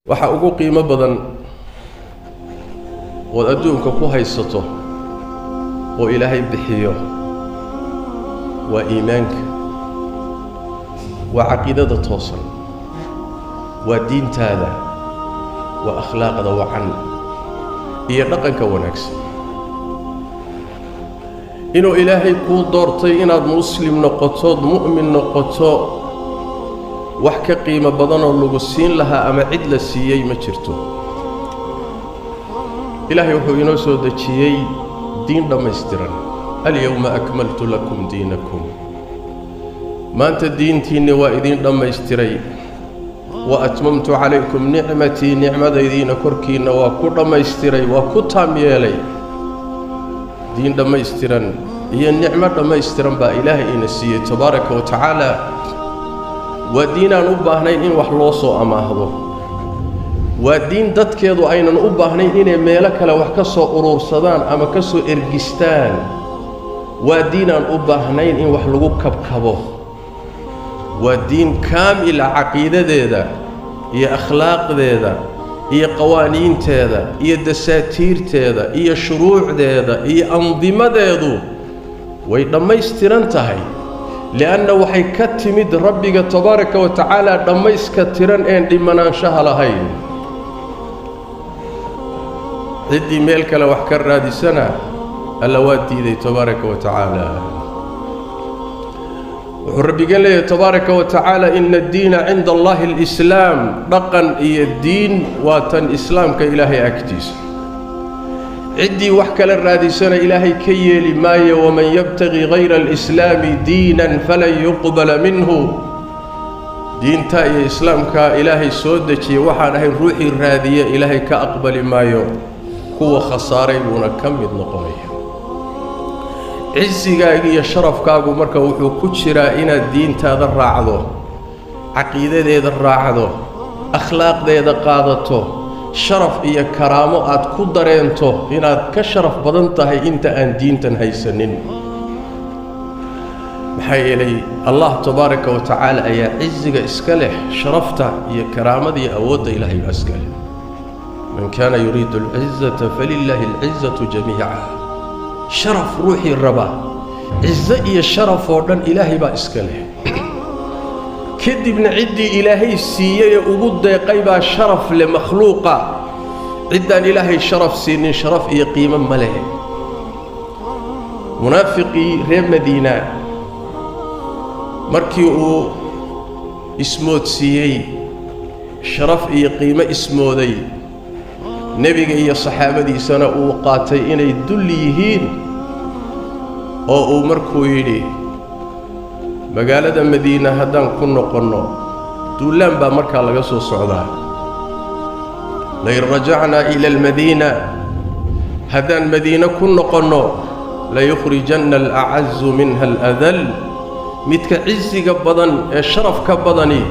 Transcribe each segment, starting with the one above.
waxa ugu qiimo badan oo adduunka ku haysato oo Ilaahay bixiyo waa iimaanka waa aqeedada toosan waa diintaada waa akhlaaqda wacan iyo dhaqanka wanaagsan inuu Ilaahay ku doortay inaad muslim noqoto mu'min noqoto wax ka qiimo badan oo lagu siin lahaa ama cid la siiyay ma jirto Ilaahay wuxuu inoo soo dejiyay diin dhammaystiran al-yawma akmaltu lakum diinakum maanta diintiinni waa idin dhammaystiray wa atmamtu calaykum nicmatii nicmadaydiina korkiina waa ku dhammaystiray waa ku taam yeelay diin dhammaystiran iyo nicmo dhammaystiran baa Ilaahay ina siiyay tabaaraka wa tacaala waa diin aan u baahnayn in wax loo soo amaahdo waa diin dadkeedu aynan u baahnayn inay meelo kale wax ka soo urursadaan ama ka soo ergistaan waa diin aan u baahnayn in wax lagu kabkabo waa diin kaamil caqiidadeeda iyo akhlaaqdeeda iyo qawaaniinteeda iyo dasaatiirteeda iyo shuruucdeeda iyo andimadeedu way dhammaystiran tahay لأنه waxay ka timid rabbiga tabaaraka wa tacaala dhamayska tiran ee dhimanaanshaha lahayn cidii meel kale wax ka raadisana alla waa diiday tabaaraka wa tacaala wuxuu rabbiga leeyahay tabaaraka wa tacaala inna ad-diina 'inda Allahi al-islaam dhaqan iyo diin waa tan islaamka Ilaahay agtiisa عدي وحكى الرادسنا إلهي كيلي ماي ومن يبتغي غير الإسلام دينا فلن يقبل منه دين تاي إسلام كا إلهي سودتي وحنا هي روحي الرادية إلهي كأقبل مايو كو خساري بونا كم نقمي عزي يا شرف كاغو مركا وحو كتشرا إنا الدين تاذا الراعدو عقيدة ذا الراعدو أخلاق ذا قادته شرف إيا كرامو آد كدرينتو إناد كشرف بدنتهي إنت أن دينتن هيسنين محايلي الله تبارك وتعالى أيا عزك إسكاله شرفته إيا كرامة إيا أود إلهي أسكاله من كان يريد العزة فلله العزة جميعا شرف روحي الربا عزة إيا الشرف ودن إلهي بأسكاله كدبنا عدي إلهي السيئة وقد قيبا شرف لمخلوقة عدان إلهي شرف سين شرف إيه قيمة مليه منافقي ريب مدينة مركيو اسموت سيئي شرف إيه قيمة اسمو ذي نبي إيه صحابة دي سنة وقاتي إني الدليهين أو مركو يلي magaalada Madiina haddaan ku noqono duulaan baa markaa laga soo socdaa la rajacna ila al-Madina haddaan Madiina ku noqono la yukhrijanna al-a'azz minha al-adhall midka ciziga badan ee sharafka badani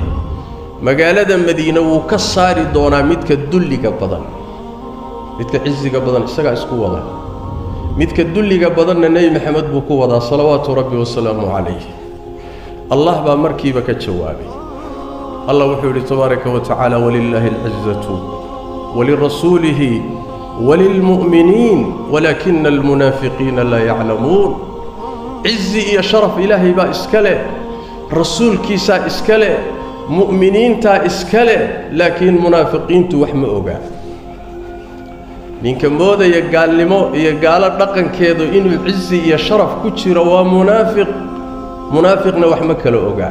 magaalada Madiina wuu ka saari doonaa midka dulliga badan midka ciziga badan isaga isku wada midka dulliga badanna Nabi Maxamed buu ku wadaa salawaatu rabbi wa salaamu alayhi الله بامركي بك جوابي الله وحده تبارك وتعالى ولله العزة ولرسوله وللمؤمنين ولكن المنافقين لا يعلمون عزي يا شرف إلهي با إسكاله رسول كيسا إسكاله مؤمنين تا إسكاله لكن منافقين توحم أوغا من كمودا يقال لمو يقال دقن كيدو إنو عزي يا شرف كتير ومنافق منافقنا وحمك له أوجع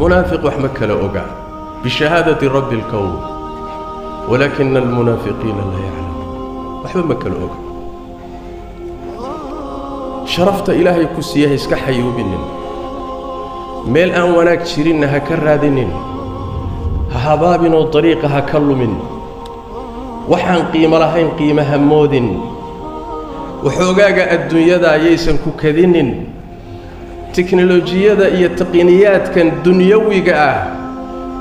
منافق وحمك له أوجع بشهادة رب الكون ولكن المنافقين لا يعلمون وحمك له أوجع شرفت إلهي كسيه اسكحي وبنن ميل أن وناك شيرينها كرادنين هبابن وطريقها كلمن وحن قيمة لهين قيمة همود وحوقاق الدنيا دا ييسن كوكذنين تكنولوجيا iyo taqniyaadkan dunyawiga ah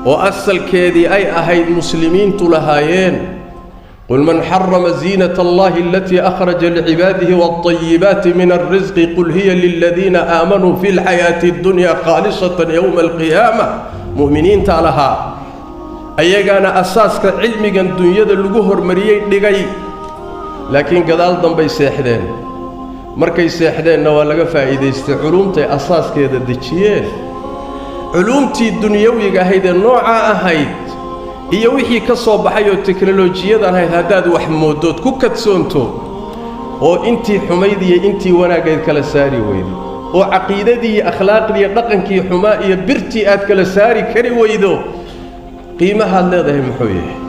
oo asalkeedii ay ahayd muslimiintu lahaayeen qul man harrama zinata allahi allati akhraja li'ibadihi wat-tayyibati min ar-rizqi qul hiya lil ladina amanu fil hayati ad-dunya khalisatan yawm al-qiyamah mu'minin ta'alaha ayagaana asaaska cilmigan dunyada lagu hormariyay dhigay laakiin gadaal dambay seexdeen markay seexdeenna waa laga faa'iidaystay culumtay asaaskeeda dejiyeen culumtii dunyawiga ahayd ee nooca ahayd iyo wixii ka soo baxay oo teknolojiyada ahayd haddaad wax moodood ku kadsoonto oo intii xumayd iyo intii wanaaggeed kala saari weydo oo caqiidadii iyo akhlaaqdii iyo dhaqankii xumaa iyo birtii aad kala saari kari weydo qiimahaad leedahay muxuu yahay